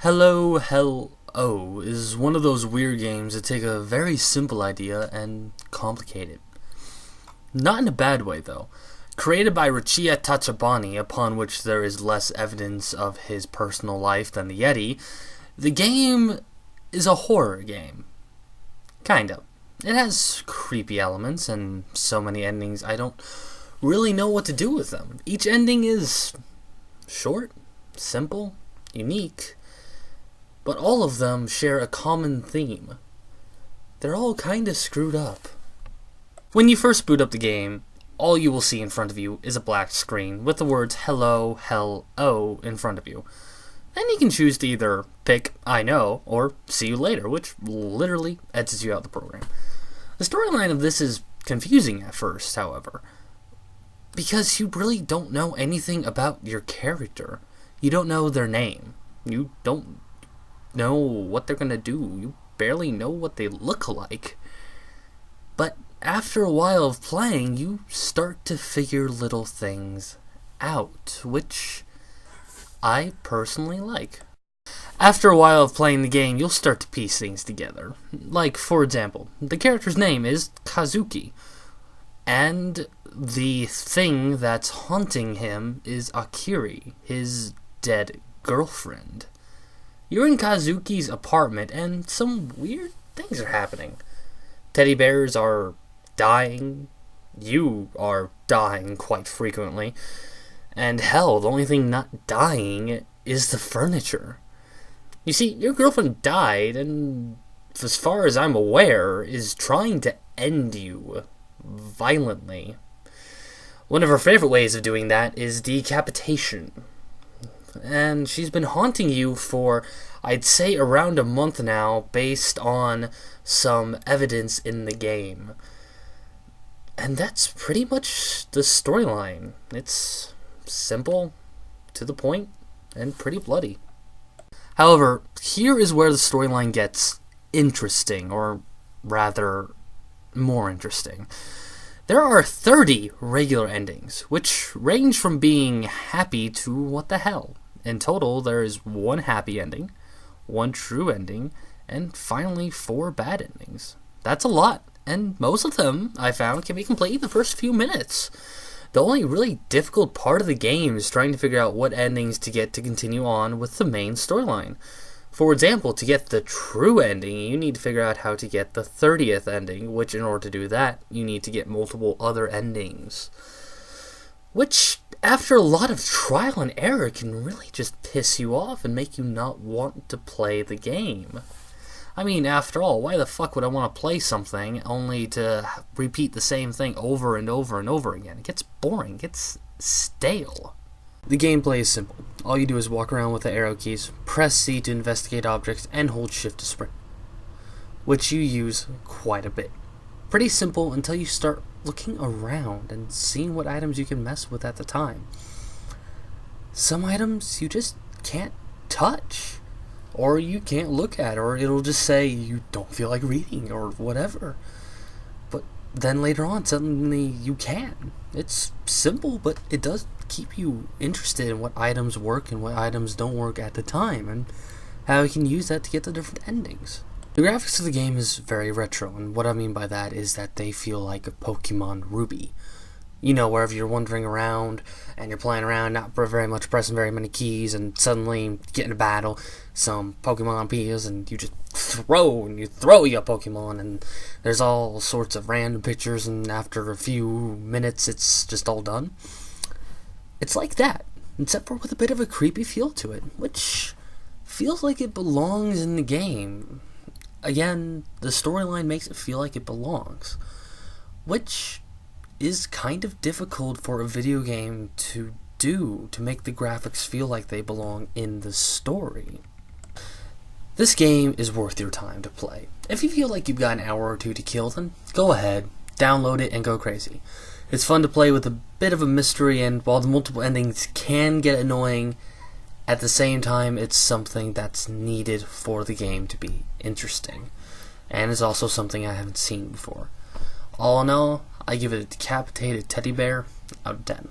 Hello, Hell-O is one of those weird games that take a very simple idea and complicate it. Not in a bad way, though. Created by Ruchia Tachibana, upon which there is less evidence of his personal life than the Yeti, the game is a horror game. Kinda. It has creepy elements and so many endings I don't really know what to do with them. Each ending is short, simple, unique, but all of them share a common theme. They're all kinda screwed up. When you first boot up the game, all you will see in front of you is a black screen with the words Hello, Hell-O in front of you. Then you can choose to either pick I know or See you later, which literally exits you out of the program. The storyline of this is confusing at first, however, because you really don't know anything about your character. You don't know their name. You don't know what they're gonna do. You barely know what they look like. But after a while of playing, you start to figure little things out, which I personally like. After a while of playing the game, you'll start to piece things together. Like, for example, the character's name is Kazuki, and the thing that's haunting him is Akiri, his dead girlfriend. You're in Kazuki's apartment, and some weird things are happening. Teddy bears are dying. You are dying quite frequently. And hell, the only thing not dying is the furniture. You see, your girlfriend died, and as far as I'm aware, is trying to end you violently. One of her favorite ways of doing that is decapitation. And she's been haunting you for, I'd say, around a month now, based on some evidence in the game. And that's pretty much the storyline. It's simple, to the point, and pretty bloody. However, here is where the storyline gets interesting, or rather, more interesting. There are 30 regular endings, which range from being happy to what the hell. In total, there is one happy ending, one true ending, and finally 4 bad endings. That's a lot, and most of them, I found, can be completed in the first few minutes. The only really difficult part of the game is trying to figure out what endings to get to continue on with the main storyline. For example, to get the true ending, you need to figure out how to get the 30th ending, which in order to do that, you need to get multiple other endings. Which, after a lot of trial and error, can really just piss you off and make you not want to play the game. I mean, after all, why the fuck would I want to play something only to repeat the same thing over and over and over again? It gets boring, it gets stale. The gameplay is simple. All you do is walk around with the arrow keys, press C to investigate objects, and hold shift to sprint, which you use quite a bit. Pretty simple until you start looking around and seeing what items you can mess with at the time. Some items you just can't touch, or you can't look at, or it'll just say you don't feel like reading, or whatever. But then later on, suddenly you can. It's simple, but it does keep you interested in what items work and what items don't work at the time, and how you can use that to get the different endings. The graphics of the game is very retro, and what I mean by that is that they feel like a Pokemon Ruby. You know, wherever you're wandering around, and you're playing around, not very much pressing very many keys, and suddenly get in a battle, some Pokemon appears, and you just throw your Pokemon, and there's all sorts of random pictures, and after a few minutes, it's just all done. It's like that, except for with a bit of a creepy feel to it, which feels like it belongs in the game. Again, the storyline makes it feel like it belongs, which is kind of difficult for a video game to do, to make the graphics feel like they belong in the story. This game is worth your time to play. If you feel like you've got an hour or two to kill, then go ahead, download it, and go crazy. It's fun to play with a bit of a mystery, and while the multiple endings can get annoying, at the same time, it's something that's needed for the game to be interesting. And it's also something I haven't seen before. All in all, I give it a decapitated teddy bear out of 10.